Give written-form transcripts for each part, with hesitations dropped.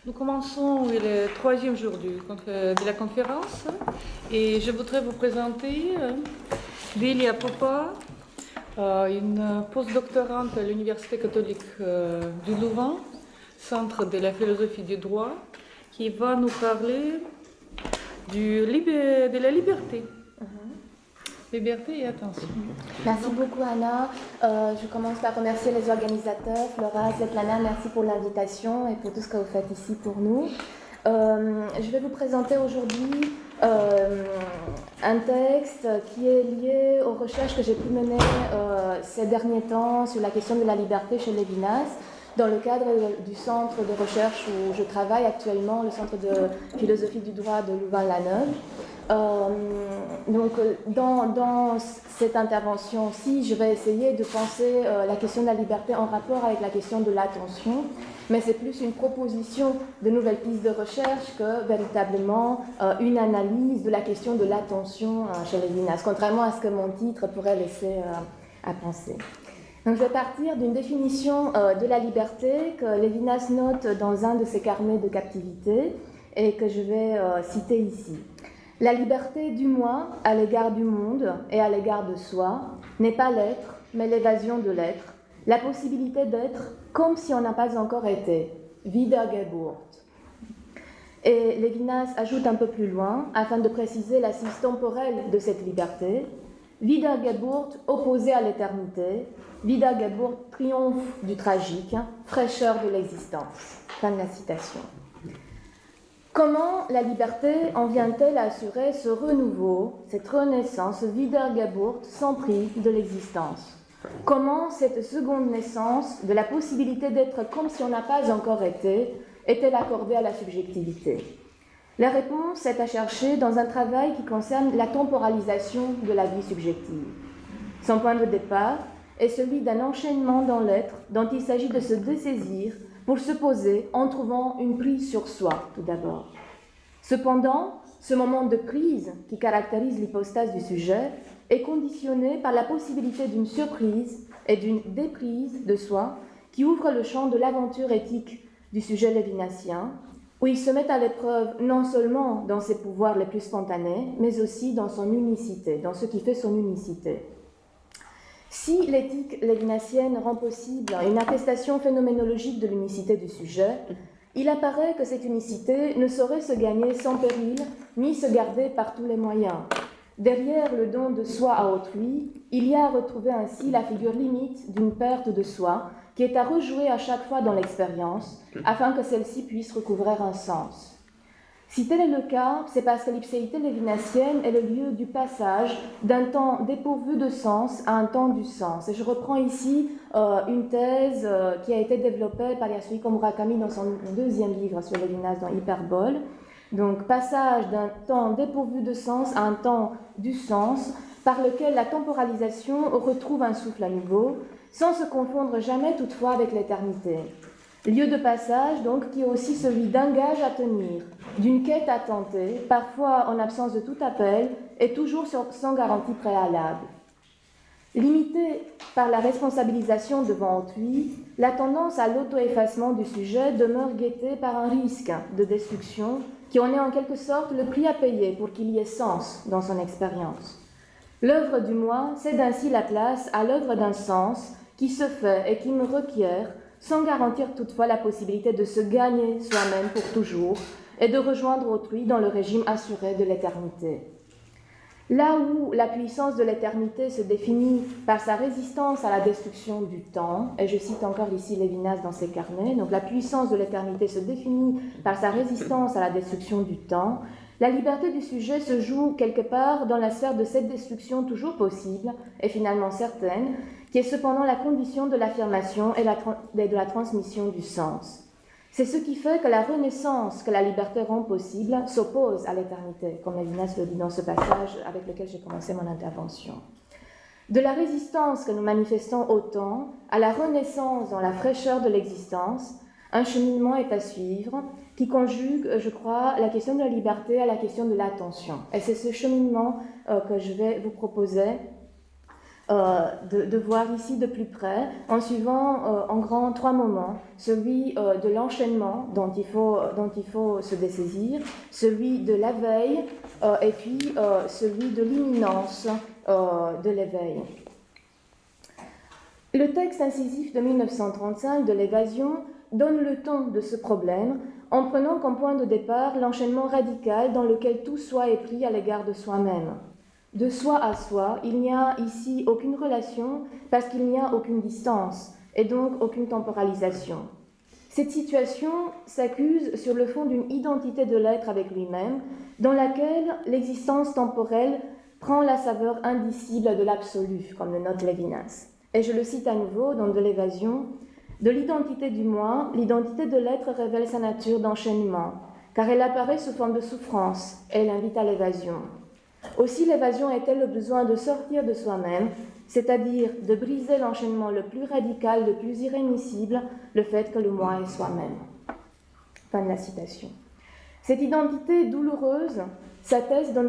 Nous commençons le troisième jour de la conférence et je voudrais vous présenter Delia Popa, une postdoctorante à l'Université catholique du Louvain, Centre de la philosophie du droit, qui va nous parler de la liberté. Liberté et attention. Merci beaucoup Anna. Je commence par remercier les organisateurs, Flora, Svetlana, merci pour l'invitation et pour tout ce que vous faites ici pour nous. Je vais vous présenter aujourd'hui un texte qui est lié aux recherches que j'ai pu mener ces derniers temps sur la question de la liberté chez Lévinas, dans le cadre du centre de recherche où je travaille actuellement, le centre de philosophie du droit de Louvain-la-Neuve. Donc, dans cette intervention-ci, je vais essayer de penser la question de la liberté en rapport avec la question de l'attention, mais c'est plus une proposition de nouvelles pistes de recherche que véritablement une analyse de la question de l'attention chez Lévinas, contrairement à ce que mon titre pourrait laisser à penser. Donc, je vais partir d'une définition de la liberté que Lévinas note dans un de ses carnets de captivité et que je vais citer ici. La liberté du moi à l'égard du monde et à l'égard de soi n'est pas l'être, mais l'évasion de l'être, la possibilité d'être comme si on n'a pas encore été, Wiedergeburt. Et Lévinas ajoute un peu plus loin, afin de préciser l'assise temporelle de cette liberté, Wiedergeburt opposée à l'éternité, Wiedergeburt triomphe du tragique, fraîcheur de l'existence. Fin de la citation. Comment la liberté en vient-elle à assurer ce renouveau, cette renaissance, Wiedergeburt, sans prix de l'existence? Comment cette seconde naissance de la possibilité d'être comme si on n'a pas encore été est-elle accordée à la subjectivité? La réponse est à chercher dans un travail qui concerne la temporalisation de la vie subjective. Son point de départ est celui d'un enchaînement dans l'être dont il s'agit de se dessaisir pour se poser en trouvant une prise sur soi, tout d'abord. Cependant, ce moment de prise qui caractérise l'hypostase du sujet est conditionné par la possibilité d'une surprise et d'une déprise de soi qui ouvre le champ de l'aventure éthique du sujet lévinassien, où il se met à l'épreuve non seulement dans ses pouvoirs les plus spontanés, mais aussi dans son unicité, dans ce qui fait son unicité. Si l'éthique lévinassienne rend possible une attestation phénoménologique de l'unicité du sujet, il apparaît que cette unicité ne saurait se gagner sans péril, ni se garder par tous les moyens. Derrière le don de soi à autrui, il y a à retrouver ainsi la figure limite d'une perte de soi, qui est à rejouer à chaque fois dans l'expérience, afin que celle-ci puisse recouvrer un sens. Si tel est le cas, c'est parce que l'ipséité lévinassienne est le lieu du passage d'un temps dépourvu de sens à un temps du sens. Et je reprends ici une thèse qui a été développée par Yasuhiko Murakami dans son deuxième livre sur Lévinas dans Hyperbole. Donc, passage d'un temps dépourvu de sens à un temps du sens, par lequel la temporalisation retrouve un souffle à nouveau, sans se confondre jamais toutefois avec l'éternité. Lieu de passage, donc, qui est aussi celui d'un gage à tenir, d'une quête à tenter, parfois en absence de tout appel, et toujours sans garantie préalable. Limitée par la responsabilisation devant autrui, la tendance à l'auto-effacement du sujet demeure guettée par un risque de destruction qui en est en quelque sorte le prix à payer pour qu'il y ait sens dans son expérience. L'œuvre du moi cède ainsi la place à l'œuvre d'un sens qui se fait et qui me requiert, sans garantir toutefois la possibilité de se gagner soi-même pour toujours et de rejoindre autrui dans le régime assuré de l'éternité. Là où la puissance de l'éternité se définit par sa résistance à la destruction du temps, et je cite encore ici Lévinas dans ses carnets, donc la puissance de l'éternité se définit par sa résistance à la destruction du temps, la liberté du sujet se joue quelque part dans la sphère de cette destruction toujours possible et finalement certaine, qui est cependant la condition de l'affirmation et de la transmission du sens. C'est ce qui fait que la renaissance que la liberté rend possible s'oppose à l'éternité, comme Lévinas le dit dans ce passage avec lequel j'ai commencé mon intervention. De la résistance que nous manifestons au temps à la renaissance dans la fraîcheur de l'existence, un cheminement est à suivre qui conjugue, je crois, la question de la liberté à la question de l'attention. Et c'est ce cheminement que je vais vous proposer de voir ici de plus près, en suivant en grand 3 moments, celui de l'enchaînement dont il faut se dessaisir, celui de la veille et puis celui de l'imminence de l'éveil. Le texte incisif de 1935 de l'Évasion donne le ton de ce problème en prenant comme point de départ l'enchaînement radical dans lequel tout soi est pris à l'égard de soi-même. De soi à soi, il n'y a ici aucune relation parce qu'il n'y a aucune distance et donc aucune temporalisation. Cette situation s'accuse sur le fond d'une identité de l'être avec lui-même dans laquelle l'existence temporelle prend la saveur indicible de l'absolu, comme le note Lévinas. Et je le cite à nouveau dans De l'Évasion, « De l'identité du moi, l'identité de l'être révèle sa nature d'enchaînement, car elle apparaît sous forme de souffrance, et elle invite à l'évasion. Aussi l'évasion est-elle le besoin de sortir de soi-même, c'est-à-dire de briser l'enchaînement le plus radical, le plus irrémissible, le fait que le moi est soi-même. » Fin de la citation. Cette identité douloureuse s'atteste dans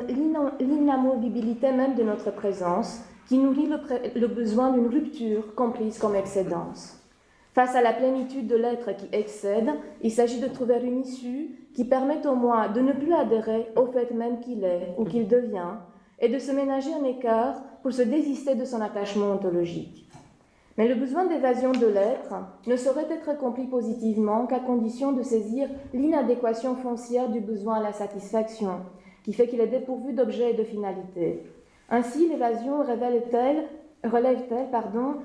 l'inamovibilité même de notre présence, qui nourrit le besoin d'une rupture comprise comme excédence. Face à la plénitude de l'être qui excède, il s'agit de trouver une issue qui permette au moi de ne plus adhérer au fait même qu'il est ou qu'il devient, et de se ménager un écart pour se désister de son attachement ontologique. Mais le besoin d'évasion de l'être ne saurait être accompli positivement qu'à condition de saisir l'inadéquation foncière du besoin à la satisfaction, qui fait qu'il est dépourvu d'objet et de finalité. Ainsi, l'évasion relève-t-elle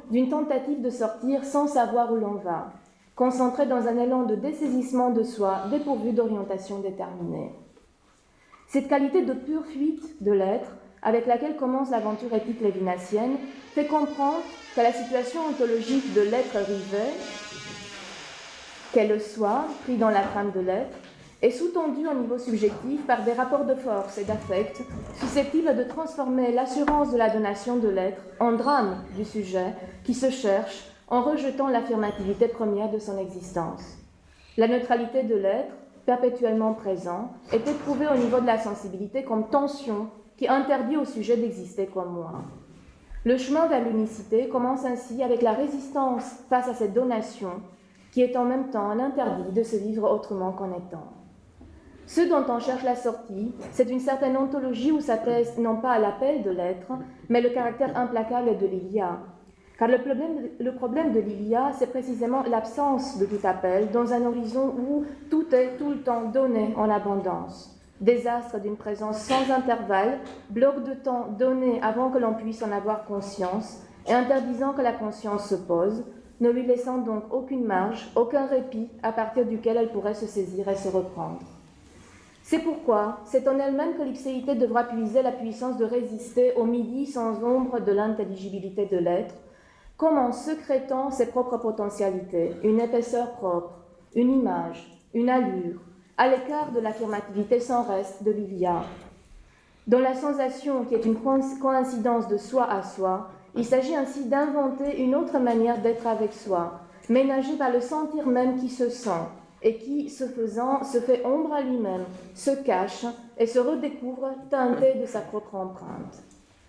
d'une tentative de sortir sans savoir où l'on va, concentrée dans un élan de dessaisissement de soi, dépourvu d'orientation déterminée. Cette qualité de pure fuite de l'être, avec laquelle commence l'aventure éthique lévinassienne, fait comprendre que la situation ontologique de l'être rivet, qu'est le soi, pris dans la trame de l'être, est sous-tendue au niveau subjectif par des rapports de force et d'affect susceptibles de transformer l'assurance de la donation de l'être en drame du sujet qui se cherche en rejetant l'affirmativité première de son existence. La neutralité de l'être, perpétuellement présent, est éprouvée au niveau de la sensibilité comme tension qui interdit au sujet d'exister comme moi. Le chemin vers l'unicité commence ainsi avec la résistance face à cette donation qui est en même temps l'interdit de se vivre autrement qu'en étant. Ce dont on cherche la sortie, c'est une certaine ontologie où s'atteste non pas à l'appel de l'être, mais le caractère implacable de l'Ilia. Car le problème de l'Ilia, c'est précisément l'absence de tout appel dans un horizon où tout est tout le temps donné en abondance. Désastre d'une présence sans intervalle, bloc de temps donné avant que l'on puisse en avoir conscience, et interdisant que la conscience se pose, ne lui laissant donc aucune marge, aucun répit à partir duquel elle pourrait se saisir et se reprendre. C'est pourquoi c'est en elle-même que l'ipséité devra puiser la puissance de résister au midi sans ombre de l'intelligibilité de l'être, comme en secrétant ses propres potentialités, une épaisseur propre, une image, une allure, à l'écart de l'affirmativité sans reste de l'Ilia. Dans la sensation qui est une coïncidence de soi à soi, il s'agit ainsi d'inventer une autre manière d'être avec soi, ménagée par le sentir même qui se sent, et qui, ce faisant, se fait ombre à lui-même, se cache et se redécouvre teinté de sa propre empreinte.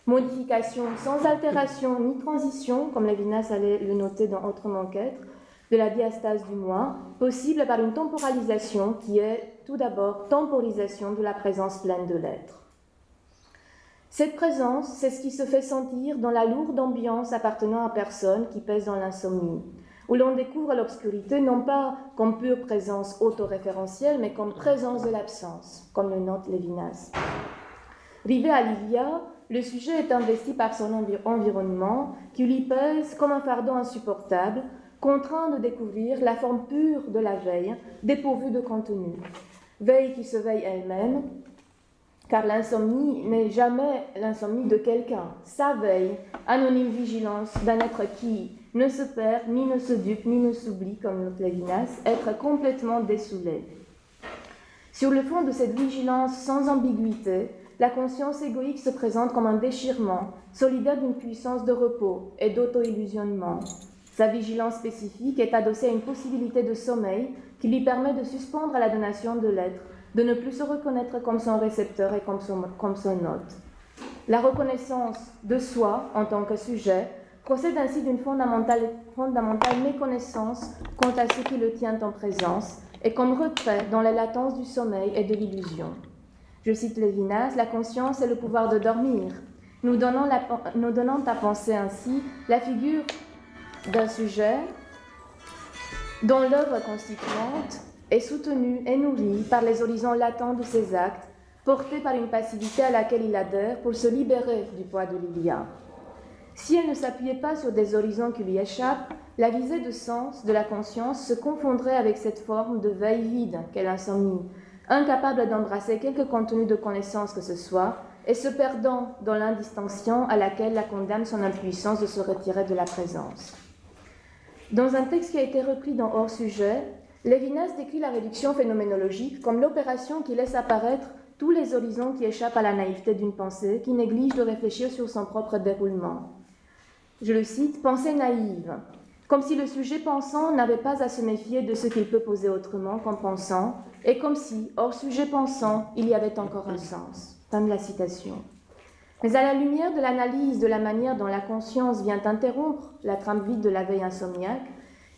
Modification sans altération ni transition, comme Lévinas allait le noter dans Autrement qu'être, de la diastase du moi, possible par une temporalisation qui est, tout d'abord, temporisation de la présence pleine de l'être. Cette présence, c'est ce qui se fait sentir dans la lourde ambiance appartenant à personne qui pèse dans l'insomnie, où l'on découvre l'obscurité non pas comme pure présence autoréférentielle, mais comme présence de l'absence, comme le note Lévinas. Rivé à l'Ilia, le sujet est investi par son environnement, qui lui pèse comme un fardeau insupportable, contraint de découvrir la forme pure de la veille, dépourvue de contenu. Veille qui se veille elle-même, car l'insomnie n'est jamais l'insomnie de quelqu'un. Sa veille, anonyme vigilance d'un être qui ne se perd, ni ne se dupe, ni ne s'oublie, comme le Lévinas, être complètement dessoulé. Sur le fond de cette vigilance sans ambiguïté, la conscience égoïque se présente comme un déchirement, solidaire d'une puissance de repos et d'auto-illusionnement. Sa vigilance spécifique est adossée à une possibilité de sommeil qui lui permet de suspendre à la donation de l'être, de ne plus se reconnaître comme son récepteur et comme son hôte. La reconnaissance de soi en tant que sujet procède ainsi d'une fondamentale méconnaissance quant à ce qui le tient en présence et comme retrait dans la latence du sommeil et de l'illusion. Je cite Lévinas, « La conscience est le pouvoir de dormir, nous donnant à penser ainsi la figure d'un sujet dont l'œuvre constituante est soutenue et nourrie par les horizons latents de ses actes, portés par une passivité à laquelle il adhère pour se libérer du poids de l'ilia. Si elle ne s'appuyait pas sur des horizons qui lui échappent, la visée de sens de la conscience se confondrait avec cette forme de veille vide qu'est l'insomnie, incapable d'embrasser quelque contenu de connaissance que ce soit, et se perdant dans l'indistinction à laquelle la condamne son impuissance de se retirer de la présence. Dans un texte qui a été repris dans Hors Sujet, Lévinas décrit la réduction phénoménologique comme l'opération qui laisse apparaître tous les horizons qui échappent à la naïveté d'une pensée, qui néglige de réfléchir sur son propre déroulement. Je le cite, « Pensée naïve, comme si le sujet pensant n'avait pas à se méfier de ce qu'il peut poser autrement qu'en pensant, et comme si, hors sujet pensant, il y avait encore un sens. » Fin de la citation. Mais à la lumière de l'analyse de la manière dont la conscience vient interrompre la trame vide de la veille insomniaque,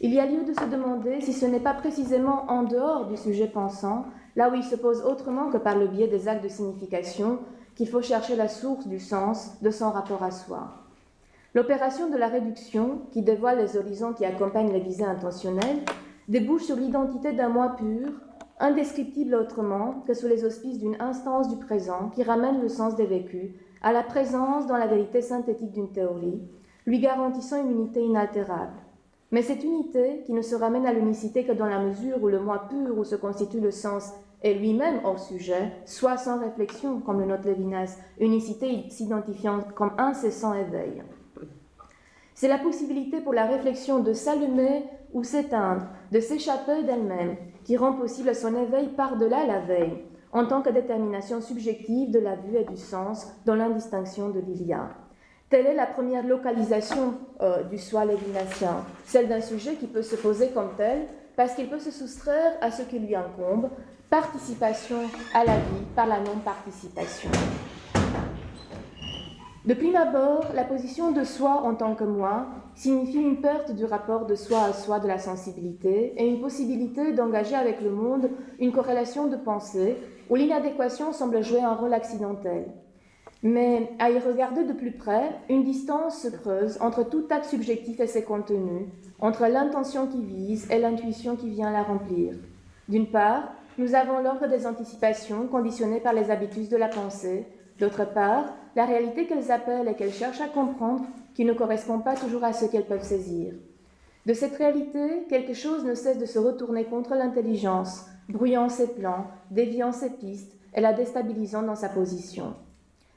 il y a lieu de se demander si ce n'est pas précisément en dehors du sujet pensant, là où il se pose autrement que par le biais des actes de signification, qu'il faut chercher la source du sens de son rapport à soi. L'opération de la réduction, qui dévoile les horizons qui accompagnent les visées intentionnelles, débouche sur l'identité d'un moi pur, indescriptible autrement que sous les auspices d'une instance du présent qui ramène le sens des vécus à la présence dans la vérité synthétique d'une théorie, lui garantissant une unité inaltérable. Mais cette unité, qui ne se ramène à l'unicité que dans la mesure où le moi pur où se constitue le sens est lui-même hors sujet, soit sans réflexion, comme le note Lévinas, unicité s'identifiant comme incessant éveil. C'est la possibilité pour la réflexion de s'allumer ou s'éteindre, de s'échapper d'elle-même, qui rend possible son éveil par-delà la veille, en tant que détermination subjective de la vue et du sens dans l'indistinction de l'ilia. Telle est la première localisation du soi lévinasien, celle d'un sujet qui peut se poser comme tel, parce qu'il peut se soustraire à ce qui lui incombe, participation à la vie par la non-participation. De prime abord, la position de soi en tant que moi signifie une perte du rapport de soi à soi de la sensibilité et une possibilité d'engager avec le monde une corrélation de pensée où l'inadéquation semble jouer un rôle accidentel. Mais à y regarder de plus près, une distance se creuse entre tout acte subjectif et ses contenus, entre l'intention qui vise et l'intuition qui vient la remplir. D'une part, nous avons l'ordre des anticipations conditionnées par les habitus de la pensée. D'autre part, la réalité qu'elles appellent et qu'elles cherchent à comprendre qui ne correspond pas toujours à ce qu'elles peuvent saisir. De cette réalité, quelque chose ne cesse de se retourner contre l'intelligence, brouillant ses plans, déviant ses pistes et la déstabilisant dans sa position.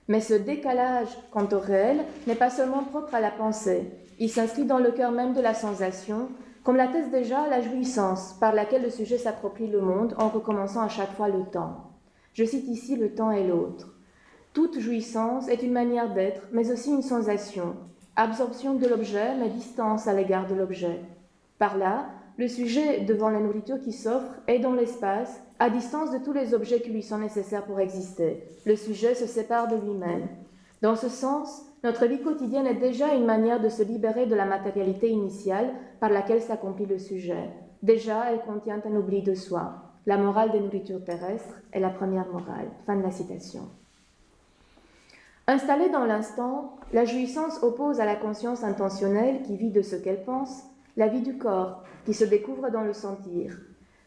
Mais ce décalage quant au réel n'est pas seulement propre à la pensée, il s'inscrit dans le cœur même de la sensation, comme l'atteste déjà la jouissance par laquelle le sujet s'approprie le monde en recommençant à chaque fois le temps. Je cite ici le temps et l'autre. Toute jouissance est une manière d'être, mais aussi une sensation, absorption de l'objet, mais distance à l'égard de l'objet. Par là, le sujet, devant la nourriture qui s'offre, est dans l'espace, à distance de tous les objets qui lui sont nécessaires pour exister. Le sujet se sépare de lui-même. Dans ce sens, notre vie quotidienne est déjà une manière de se libérer de la matérialité initiale par laquelle s'accomplit le sujet. Déjà, elle contient un oubli de soi. La morale des nourritures terrestres est la première morale. Fin de la citation. Installée dans l'instant, la jouissance oppose à la conscience intentionnelle qui vit de ce qu'elle pense, la vie du corps qui se découvre dans le sentir.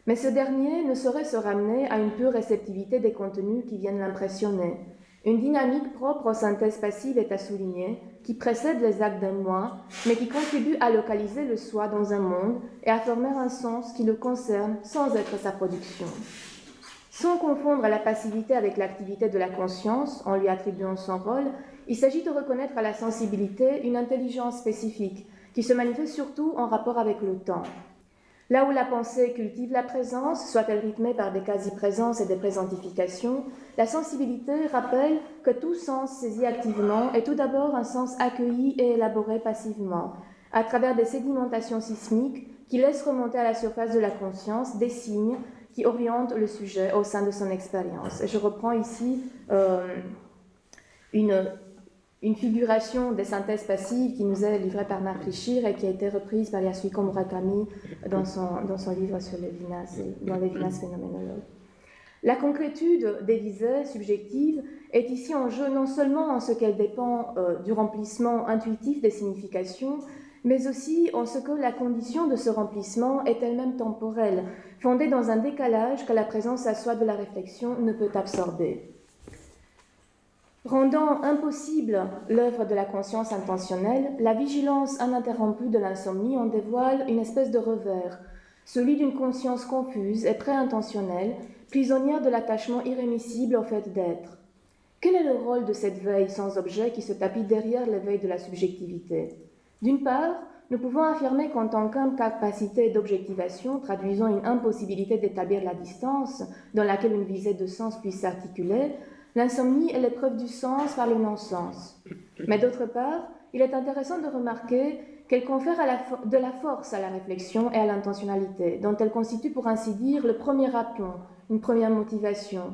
Mais ce dernier ne saurait se ramener à une pure réceptivité des contenus qui viennent l'impressionner. Une dynamique propre aux synthèses passives est à souligner, qui précède les actes d'un moi, mais qui contribue à localiser le soi dans un monde et à former un sens qui le concerne sans être sa production. Sans confondre la passivité avec l'activité de la conscience, en lui attribuant son rôle, il s'agit de reconnaître à la sensibilité une intelligence spécifique, qui se manifeste surtout en rapport avec le temps. Là où la pensée cultive la présence, soit-elle rythmée par des quasi-présences et des présentifications, la sensibilité rappelle que tout sens saisi activement est tout d'abord un sens accueilli et élaboré passivement, à travers des sédimentations sismiques qui laissent remonter à la surface de la conscience des signes qui orientent le sujet au sein de son expérience. Et je reprends ici une figuration des synthèses passives qui nous est livrée par Marc Richir et qui a été reprise par Yasuhiko Murakami dans son livre sur Lévinas, dans Lévinas phénoménologue. La concrétude des visées subjectives est ici en jeu non seulement en ce qu'elle dépend du remplissement intuitif des significations, mais aussi en ce que la condition de ce remplissement est elle-même temporelle, fondée dans un décalage que la présence à soi de la réflexion ne peut absorber. Rendant impossible l'œuvre de la conscience intentionnelle, la vigilance ininterrompue de l'insomnie en dévoile une espèce de revers, celui d'une conscience confuse et préintentionnelle, prisonnière de l'attachement irrémissible au fait d'être. Quel est le rôle de cette veille sans objet qui se tapit derrière l'éveil de la subjectivité? D'une part, nous pouvons affirmer qu'en tant qu'incapacité d'objectivation, traduisant une impossibilité d'établir la distance dans laquelle une visée de sens puisse s'articuler, l'insomnie est l'épreuve du sens par le non-sens. Mais d'autre part, il est intéressant de remarquer qu'elle confère de la force à la réflexion et à l'intentionnalité, dont elle constitue pour ainsi dire le premier aplomb, une première motivation.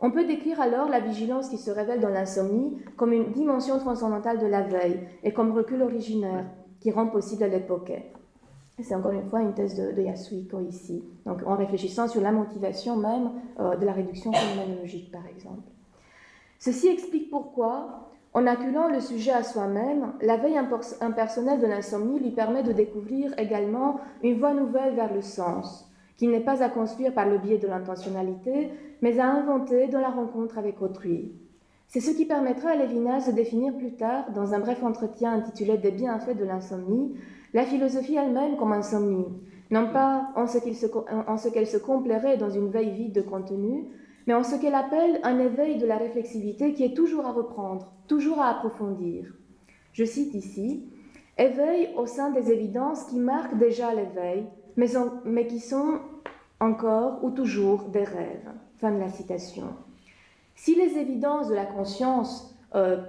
On peut décrire alors la vigilance qui se révèle dans l'insomnie comme une dimension transcendantale de la veille et comme recul originaire qui rend possible l'époquet. C'est encore une fois une thèse de Yasuhiko ici, donc en réfléchissant sur la motivation même de la réduction phénoménologique par exemple. Ceci explique pourquoi, en acculant le sujet à soi-même, la veille impersonnelle de l'insomnie lui permet de découvrir également une voie nouvelle vers le sens, qui n'est pas à construire par le biais de l'intentionnalité, mais à inventer dans la rencontre avec autrui. C'est ce qui permettra à Lévinas de définir plus tard, dans un bref entretien intitulé « Des bienfaits de l'insomnie », la philosophie elle-même comme insomnie, non pas en ce qu'elle se complairait dans une veille vide de contenu, mais en ce qu'elle appelle un éveil de la réflexivité qui est toujours à reprendre, toujours à approfondir. Je cite ici « Éveil au sein des évidences qui marquent déjà l'éveil, mais qui sont encore ou toujours des rêves. » Fin de la citation. Si les évidences de la conscience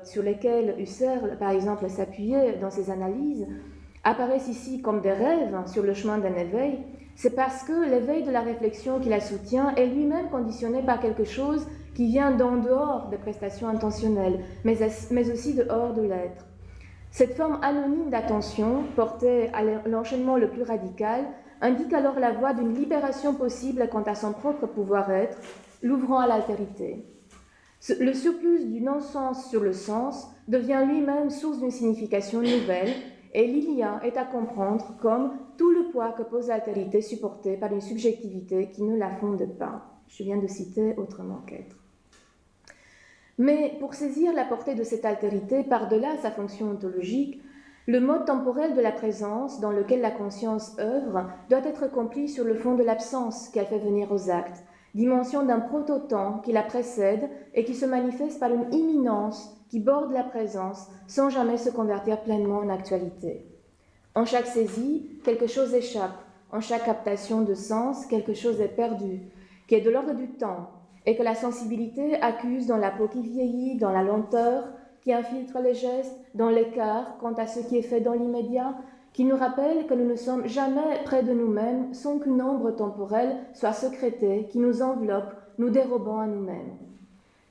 sur lesquelles Husserl, par exemple, s'appuyait dans ses analyses, apparaissent ici comme des rêves sur le chemin d'un éveil, c'est parce que l'éveil de la réflexion qui la soutient est lui-même conditionné par quelque chose qui vient d'en dehors des prestations intentionnelles, mais aussi dehors de l'être. Cette forme anonyme d'attention, portée à l'enchaînement le plus radical, indique alors la voie d'une libération possible quant à son propre pouvoir-être, l'ouvrant à l'altérité. Le surplus du non-sens sur le sens devient lui-même source d'une signification nouvelle, et l'ilia est à comprendre comme tout le poids que pose l'altérité supportée par une subjectivité qui ne la fonde pas. Je viens de citer autrement qu'être. Mais pour saisir la portée de cette altérité par-delà sa fonction ontologique, le mode temporel de la présence dans lequel la conscience œuvre doit être compris sur le fond de l'absence qu'elle fait venir aux actes, dimension d'un proto-temps qui la précède et qui se manifeste par une imminence qui borde la présence sans jamais se convertir pleinement en actualité. En chaque saisie, quelque chose échappe, en chaque captation de sens, quelque chose est perdu, qui est de l'ordre du temps, et que la sensibilité accuse dans la peau qui vieillit, dans la lenteur, qui infiltre les gestes, dans l'écart quant à ce qui est fait dans l'immédiat, qui nous rappelle que nous ne sommes jamais près de nous-mêmes sans qu'une ombre temporelle soit sécrétée, qui nous enveloppe, nous dérobant à nous-mêmes.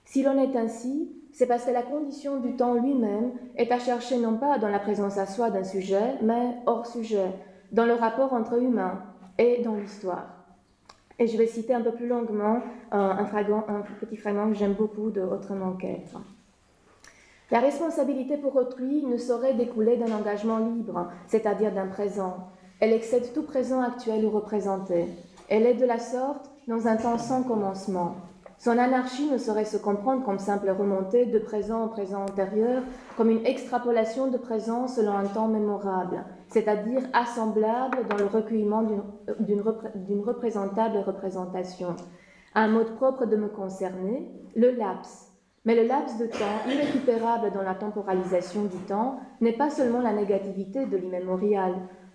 Si l'on est ainsi, c'est parce que la condition du temps lui-même est à chercher non pas dans la présence à soi d'un sujet, mais hors sujet, dans le rapport entre humains et dans l'histoire. Et je vais citer un peu plus longuement un petit fragment que j'aime beaucoup de Autrement qu'être. La responsabilité pour autrui ne saurait découler d'un engagement libre, c'est-à-dire d'un présent. Elle excède tout présent actuel ou représenté. Elle est de la sorte dans un temps sans commencement. Son anarchie ne saurait se comprendre comme simple remontée de présent en présent antérieur, comme une extrapolation de présent selon un temps mémorable, c'est-à-dire assemblable dans le recueillement d'une représentable représentation. Un mode propre de me concerner, le laps. Mais le laps de temps, irrécupérable dans la temporalisation du temps, n'est pas seulement la négativité de l'immémorial.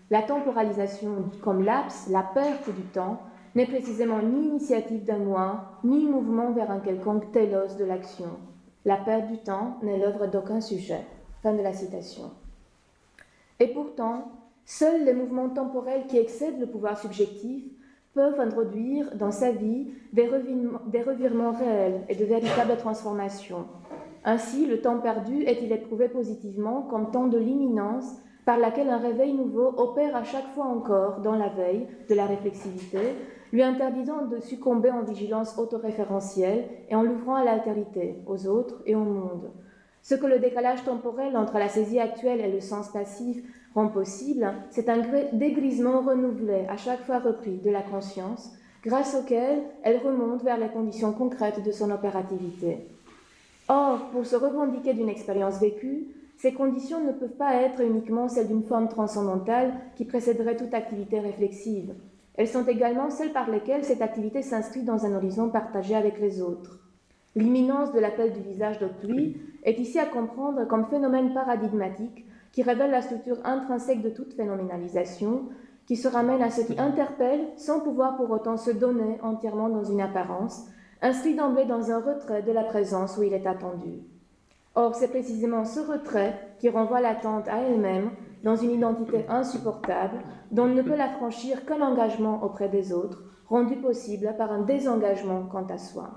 La temporalisation comme laps, la perte du temps, n'est précisément ni initiative d'un moi, ni mouvement vers un quelconque télos de l'action. La perte du temps n'est l'œuvre d'aucun sujet. Fin de la citation. Et pourtant, seuls les mouvements temporels qui excèdent le pouvoir subjectif peuvent introduire dans sa vie des revirements réels et de véritables transformations. Ainsi, le temps perdu est-il éprouvé positivement comme temps de l'imminence par laquelle un réveil nouveau opère à chaque fois encore dans la veille de la réflexivité, lui interdisant de succomber en vigilance autoréférentielle et en l'ouvrant à l'altérité, aux autres et au monde. Ce que le décalage temporel entre la saisie actuelle et le sens passif rend possible, c'est un dégrisement renouvelé, à chaque fois repris, de la conscience, grâce auquel elle remonte vers les conditions concrètes de son opérativité. Or, pour se revendiquer d'une expérience vécue, ces conditions ne peuvent pas être uniquement celles d'une forme transcendantale qui précéderait toute activité réflexive. Elles sont également celles par lesquelles cette activité s'inscrit dans un horizon partagé avec les autres. L'imminence de l'appel du visage d'autrui est ici à comprendre comme phénomène paradigmatique qui révèle la structure intrinsèque de toute phénoménalisation, qui se ramène à ce qui interpelle sans pouvoir pour autant se donner entièrement dans une apparence, inscrit d'emblée dans un retrait de la présence où il est attendu. Or, c'est précisément ce retrait qui renvoie l'attente à elle-même dans une identité insupportable dont ne peut la franchir qu'un engagement auprès des autres, rendu possible par un désengagement quant à soi.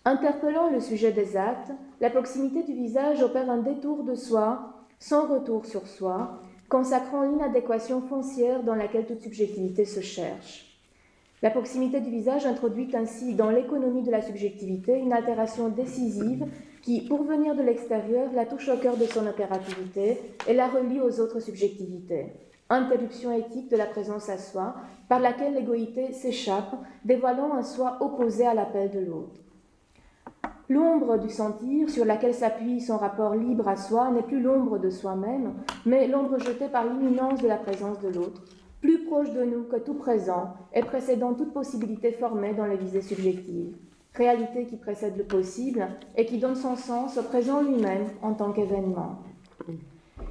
Interpellant le sujet des actes, la proximité du visage opère un détour de soi, sans retour sur soi, consacrant l'inadéquation foncière dans laquelle toute subjectivité se cherche. La proximité du visage introduit ainsi dans l'économie de la subjectivité une altération décisive qui, pour venir de l'extérieur, la touche au cœur de son opérativité et la relie aux autres subjectivités. Interruption éthique de la présence à soi, par laquelle l'égoïté s'échappe, dévoilant un soi opposé à l'appel de l'autre. L'ombre du sentir, sur laquelle s'appuie son rapport libre à soi, n'est plus l'ombre de soi-même, mais l'ombre jetée par l'imminence de la présence de l'autre, plus proche de nous que tout présent et précédant toute possibilité formée dans les visées subjectives. Réalité qui précède le possible et qui donne son sens au présent lui-même en tant qu'événement.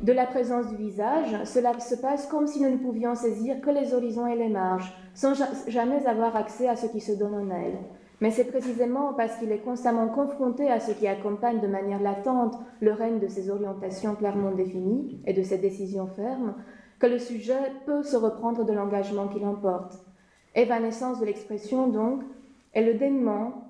De la présence du visage, cela se passe comme si nous ne pouvions saisir que les horizons et les marges, sans jamais avoir accès à ce qui se donne en elles. Mais c'est précisément parce qu'il est constamment confronté à ce qui accompagne de manière latente le règne de ses orientations clairement définies et de ses décisions fermes, que le sujet peut se reprendre de l'engagement qui l'emporte. Évanescence de l'expression, donc, est le dénouement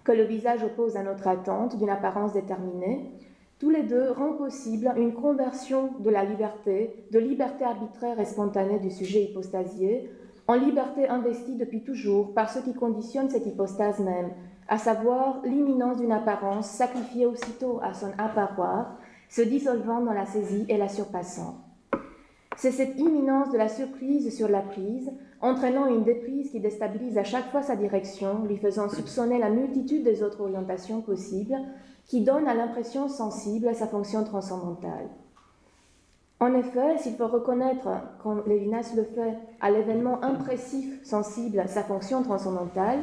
que le visage oppose à notre attente d'une apparence déterminée. Tous les deux rendent possible une conversion de la liberté, de liberté arbitraire et spontanée du sujet hypostasié, en liberté investie depuis toujours par ce qui conditionne cette hypostase même, à savoir l'imminence d'une apparence sacrifiée aussitôt à son apparoir, se dissolvant dans la saisie et la surpassant. C'est cette imminence de la surprise sur la prise, entraînant une déprise qui déstabilise à chaque fois sa direction, lui faisant soupçonner la multitude des autres orientations possibles, qui donne à l'impression sensible sa fonction transcendantale. En effet, s'il faut reconnaître, comme Lévinas le fait, à l'événement impressif sensible sa fonction transcendantale,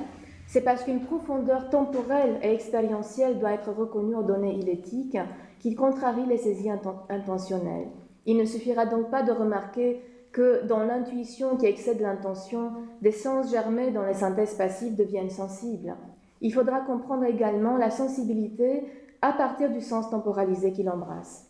c'est parce qu'une profondeur temporelle et expérientielle doit être reconnue aux données illétiques qui contrarient les saisies intentionnelles. Il ne suffira donc pas de remarquer que dans l'intuition qui excède l'intention, des sens germés dans les synthèses passives deviennent sensibles. Il faudra comprendre également la sensibilité à partir du sens temporalisé qui l'embrasse.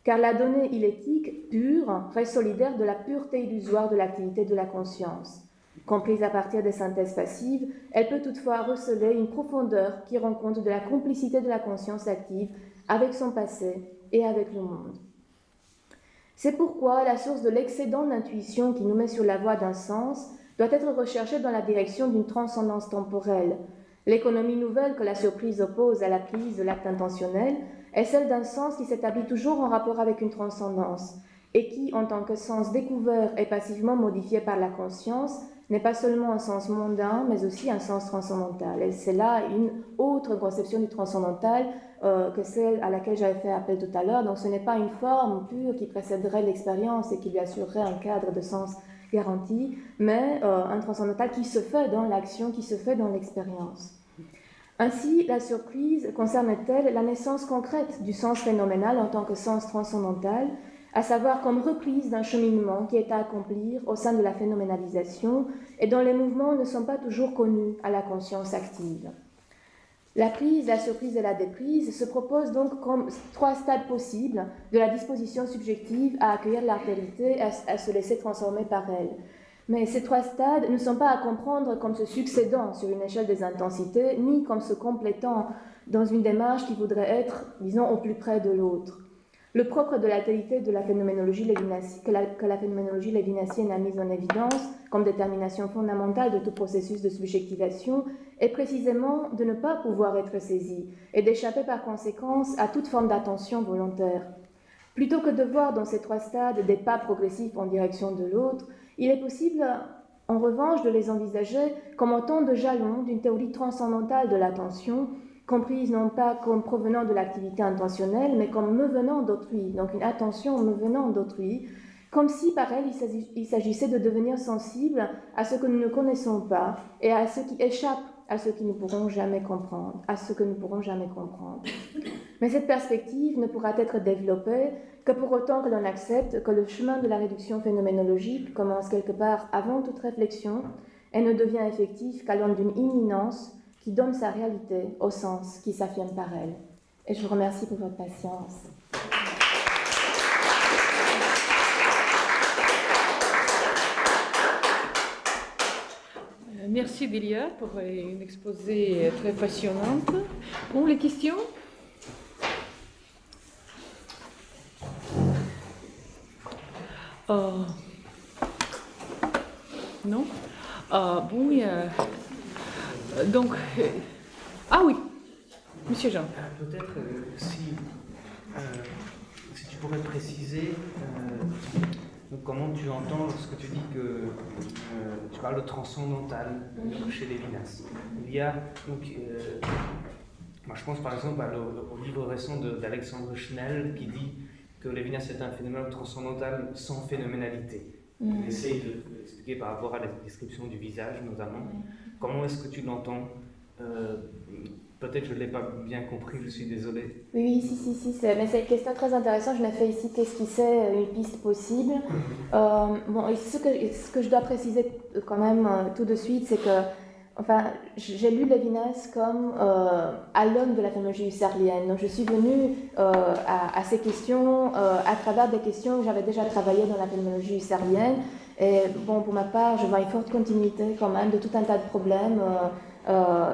Car la donnée illétique pure reste solidaire de la pureté illusoire de l'activité de la conscience. Comprise à partir des synthèses passives, elle peut toutefois receler une profondeur qui rend compte de la complicité de la conscience active avec son passé et avec le monde. C'est pourquoi la source de l'excédent d'intuition qui nous met sur la voie d'un sens doit être recherchée dans la direction d'une transcendance temporelle. L'économie nouvelle que la surprise oppose à la prise de l'acte intentionnel est celle d'un sens qui s'établit toujours en rapport avec une transcendance et qui, en tant que sens découvert et passivement modifié par la conscience, n'est pas seulement un sens mondain, mais aussi un sens transcendantal. Et c'est là une autre conception du transcendantal que celle à laquelle j'avais fait appel tout à l'heure. Donc ce n'est pas une forme pure qui précéderait l'expérience et qui lui assurerait un cadre de sens garanti, mais un transcendantal qui se fait dans l'action, qui se fait dans l'expérience. Ainsi, la surprise concerne-t-elle la naissance concrète du sens phénoménal en tant que sens transcendantal, à savoir comme reprise d'un cheminement qui est à accomplir au sein de la phénoménalisation et dont les mouvements ne sont pas toujours connus à la conscience active. La prise, la surprise et la déprise se proposent donc comme trois stades possibles de la disposition subjective à accueillir l'altérité et à se laisser transformer par elle. Mais ces trois stades ne sont pas à comprendre comme se succédant sur une échelle des intensités, ni comme se complétant dans une démarche qui voudrait être, disons, au plus près de l'autre. Le propre de la qualité de la phénoménologie que la phénoménologie lévinassienne a mise en évidence comme détermination fondamentale de tout processus de subjectivation est précisément de ne pas pouvoir être saisi et d'échapper par conséquence à toute forme d'attention volontaire. Plutôt que de voir dans ces trois stades des pas progressifs en direction de l'autre, il est possible, en revanche, de les envisager comme autant de jalons d'une théorie transcendantale de l'attention, comprise non pas comme provenant de l'activité intentionnelle, mais comme me venant d'autrui, donc une attention me venant d'autrui, comme si par elle il s'agissait de devenir sensible à ce que nous ne connaissons pas et à ce qui échappe à ce que nous pourrons jamais comprendre, Mais cette perspective ne pourra être développée que pour autant que l'on accepte que le chemin de la réduction phénoménologique commence quelque part avant toute réflexion et ne devient effectif qu'à l'aune d'une imminence qui donne sa réalité au sens qui s'affirme par elle. Et je vous remercie pour votre patience. Merci Delia pour une exposé très passionnante. Bon, les questions? Non? Bon, donc, ah oui, Monsieur Jean. Peut-être si tu pourrais préciser donc comment tu entends lorsque tu dis que tu parles de transcendantal chez Lévinas. Il y a donc, moi je pense par exemple au livre récent d'Alexandre Schnell qui dit que Lévinas est un phénomène transcendantal sans phénoménalité. Il essaye de l'expliquer par rapport à la description du visage notamment. Comment est-ce que tu l'entends? Peut-être que je ne l'ai pas bien compris, je suis désolée. Oui, si, mais c'est une question très intéressante. Je n'ai fait ici qu'esquisser une piste possible. Bon, ce que je dois préciser quand même tout de suite, c'est que enfin, j'ai lu Lévinas comme à l'aune de la phénoménologie husserlienne. Donc je suis venue à ces questions à travers des questions où j'avais déjà travaillé dans la phénoménologie husserlienne. Et bon, pour ma part, je vois une forte continuité quand même de tout un tas de problèmes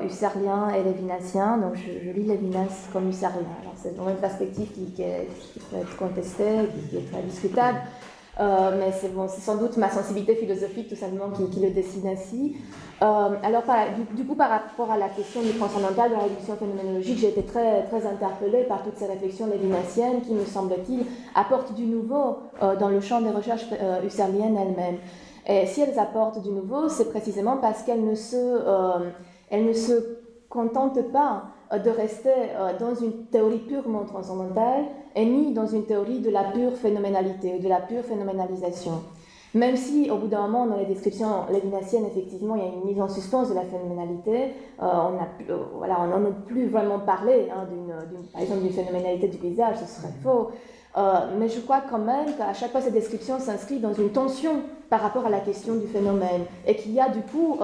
husserliens et lévinassiens. Donc je lis Lévinas comme husserlien. Alors c'est vraiment une perspective qui peut être contestée, qui est très discutable. Mais c'est bon, c'est sans doute ma sensibilité philosophique tout simplement qui le dessine ainsi. Alors du coup, par rapport à la question du transcendantal, de la réduction phénoménologique, j'ai été très, très interpellée par toutes ces réflexions lévinassiennes qui, me semble-t-il, apportent du nouveau dans le champ des recherches husserliennes elles-mêmes. Et si elles apportent du nouveau, c'est précisément parce qu'elles ne se contentent pas de rester dans une théorie purement transcendantale et ni dans une théorie de la pure phénoménalité ou de la pure phénoménalisation. Même si, au bout d'un moment, dans les descriptions lévinassiennes, effectivement, il y a une mise en suspens de la phénoménalité, on n'en a plus vraiment parlé, hein, par exemple, d'une phénoménalité du visage, ce serait faux. Mais je crois quand même qu'à chaque fois, ces descriptions s'inscrivent dans une tension par rapport à la question du phénomène, et qu'il y a du coup,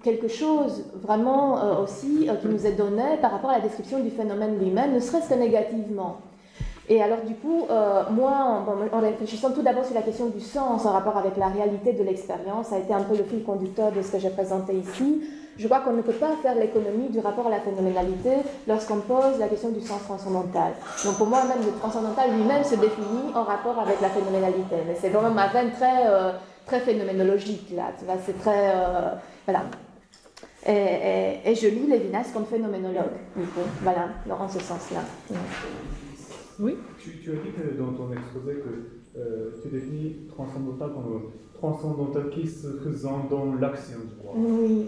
quelque chose vraiment aussi qui nous est donné par rapport à la description du phénomène lui-même, ne serait-ce que négativement. Et alors du coup, en réfléchissant tout d'abord sur la question du sens en rapport avec la réalité de l'expérience, ça a été un peu le fil conducteur de ce que j'ai présenté ici. Je crois qu'on ne peut pas faire l'économie du rapport à la phénoménalité lorsqu'on pose la question du sens transcendantal. Donc pour moi, même le transcendantal lui-même se définit en rapport avec la phénoménalité. Mais c'est vraiment ma veine très phénoménologique, là. Tu vois, c'est très... voilà. Et je lis Lévinas comme phénoménologue, du coup, voilà, dans ce sens-là. Oui. Tu as dit que dans ton exposé que tu définis transcendantal comme transcendantal qui se faisant dans l'action, je crois. Oui,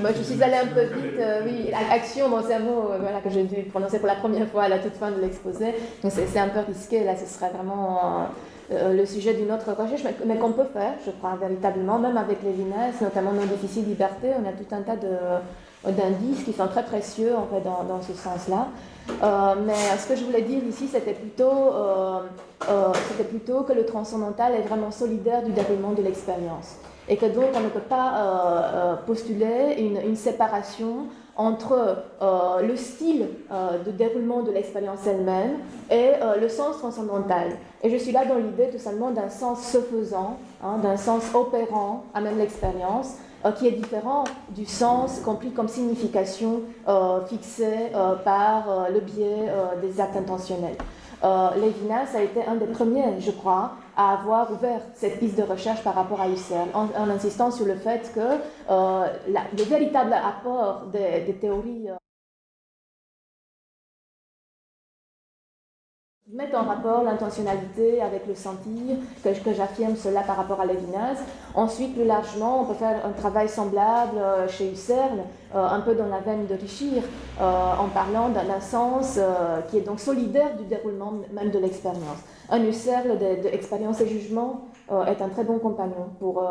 moi je suis allée un peu vite. Oui, action, bon, c'est un mot que j'ai dû prononcer pour la première fois à la toute fin de l'exposé. Donc c'est un peu risqué, là, ce serait vraiment le sujet d'une autre recherche, mais qu'on peut faire, je crois, véritablement, même avec Lévinas, notamment nos déficits de liberté, on a tout un tas d'indices qui sont très précieux en fait, dans ce sens-là. Mais ce que je voulais dire ici, c'était plutôt que le transcendantal est vraiment solidaire du déroulement de l'expérience. Et que donc on ne peut pas postuler une séparation entre le style de déroulement de l'expérience elle-même et le sens transcendantal. Et je suis là dans l'idée tout simplement d'un sens se faisant, d'un sens opérant à même l'expérience, qui est différent du sens compris comme signification fixée par le biais des actes intentionnels. Lévinas a été un des premiers, je crois, à avoir ouvert cette piste de recherche par rapport à Husserl, en insistant sur le fait que le véritable apport des théories mettent en rapport l'intentionnalité avec le sentir, que j'affirme cela par rapport à Lévinas. Ensuite, plus largement, on peut faire un travail semblable chez Husserl, un peu dans la veine de Richir, en parlant d'un sens qui est donc solidaire du déroulement même de l'expérience. Un Husserl d'expérience et jugement est un très bon compagnon pour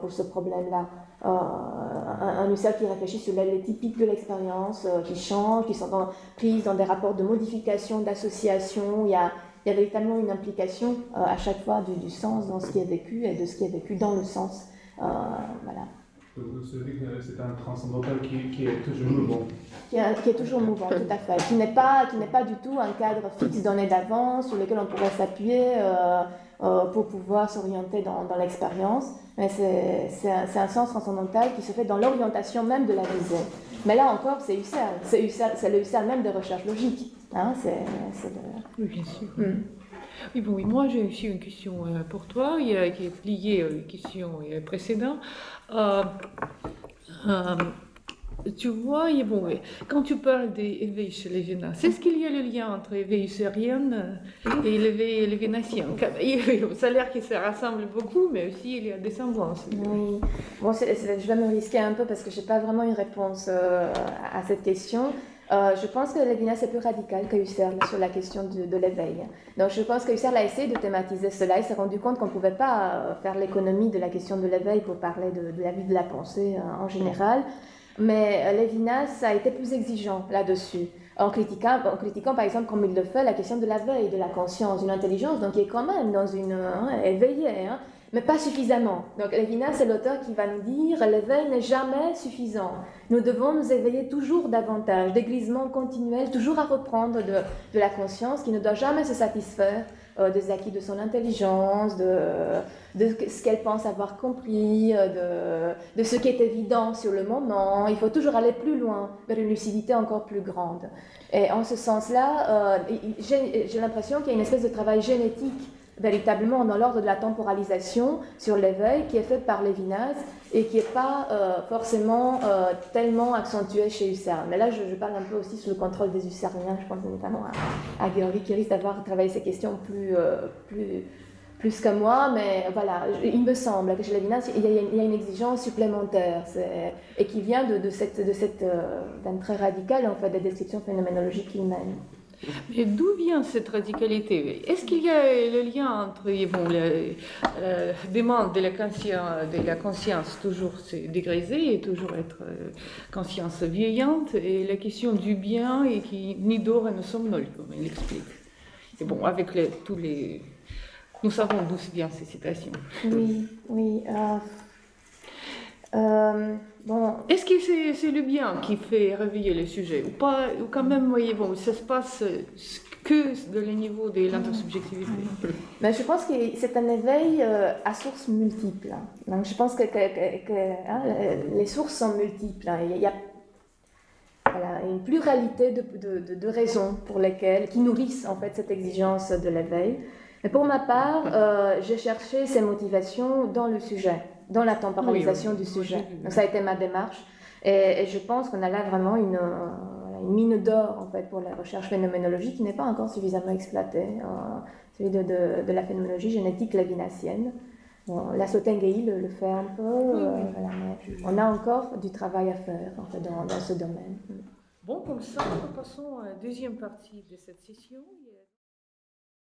ce problème-là. Un Husserl qui réfléchit sur les typiques de l'expérience, qui changent, qui sont prises dans des rapports de modification, d'association. Il y a véritablement une implication à chaque fois du sens dans ce qui est vécu et de ce qui est vécu dans le sens. Voilà. Donc, c'est un transcendantal qui est toujours mouvant. Qui est toujours mouvant, tout à fait. Qui n'est pas du tout un cadre fixe donné d'avance sur lequel on pourrait s'appuyer pour pouvoir s'orienter dans l'expérience. Mais c'est un sens transcendantal qui se fait dans l'orientation même de la visée. Mais là encore, c'est Husserl. C'est le Husserl même des recherches logiques. Hein, Oui, bien sûr. Oui, bon, oui, moi j'ai aussi une question pour toi qui est liée aux questions précédentes. Tu vois, bon, quand tu parles d'éveil chez les Lévinas, est-ce qu'il y a le lien entre l'éveil husserlien et l'éveil lévinassien? Ça a l'air qu'ils se rassemblent beaucoup, mais aussi il y a des semblances. Oui. Bon, je vais me risquer un peu parce que je n'ai pas vraiment une réponse à cette question. Je pense que Lévinas est plus radical que Husserl sur la question de l'éveil. Donc je pense que Husserl a essayé de thématiser cela. Il s'est rendu compte qu'on ne pouvait pas faire l'économie de la question de l'éveil pour parler de la vie de la pensée en général. Mais Lévinas a été plus exigeant là-dessus, en critiquant par exemple, comme il le fait, la question de la veille, de la conscience, d'une intelligence, donc qui est quand même dans une éveillée, mais pas suffisamment. Donc Lévinas, c'est l'auteur qui va nous dire « l'éveil n'est jamais suffisant. Nous devons nous éveiller toujours davantage, dégrisement continuel, toujours à reprendre de la conscience qui ne doit jamais se satisfaire des acquis de son intelligence, de ce qu'elle pense avoir compris, de ce qui est évident sur le moment. Il faut toujours aller plus loin, vers une lucidité encore plus grande. » Et en ce sens-là, j'ai l'impression qu'il y a une espèce de travail génétique véritablement dans l'ordre de la temporalisation sur l'éveil qui est fait par Lévinas et qui n'est pas forcément tellement accentué chez Husserl. Mais là, je parle un peu aussi sous le contrôle des Husserliens, je pense notamment à Georgi qui risque d'avoir travaillé ces questions plus que moi, mais voilà, il me semble que chez Lévinas, il y a une exigence supplémentaire et qui vient de cette veine très radicale en fait, des descriptions phénoménologiques qu'il mène. Mais d'où vient cette radicalité? Est-ce qu'il y a le lien entre la demande de la conscience toujours se dégréser et toujours être conscience vieillante et la question du bien et qui ni dort et ne somnole, comme il explique? Et bon, avec tous les... Nous savons d'où viennent ces citations. Oui. Bon. Est-ce que c'est le bien qui fait réveiller le sujet ou pas, ou quand même, voyez, bon, ça se passe que dans le niveau de l'intersubjectivité? Mais je pense que c'est un éveil à sources multiples. Donc je pense que les sources sont multiples. Il y a une pluralité de raisons pour lesquelles, qui nourrissent en fait cette exigence de l'éveil. Mais pour ma part, j'ai cherché ces motivations dans le sujet, dans la temporalisation du sujet. Donc ça a été ma démarche. Et je pense qu'on a là vraiment une mine d'or en fait, pour la recherche phénoménologique qui n'est pas encore suffisamment exploitée, celui de la phénoménologie génétique lévinassienne. Bon, la Sotengei le fait un peu, voilà, mais on a encore du travail à faire en fait, dans ce domaine. Bon, comme ça, nous passons à la deuxième partie de cette session.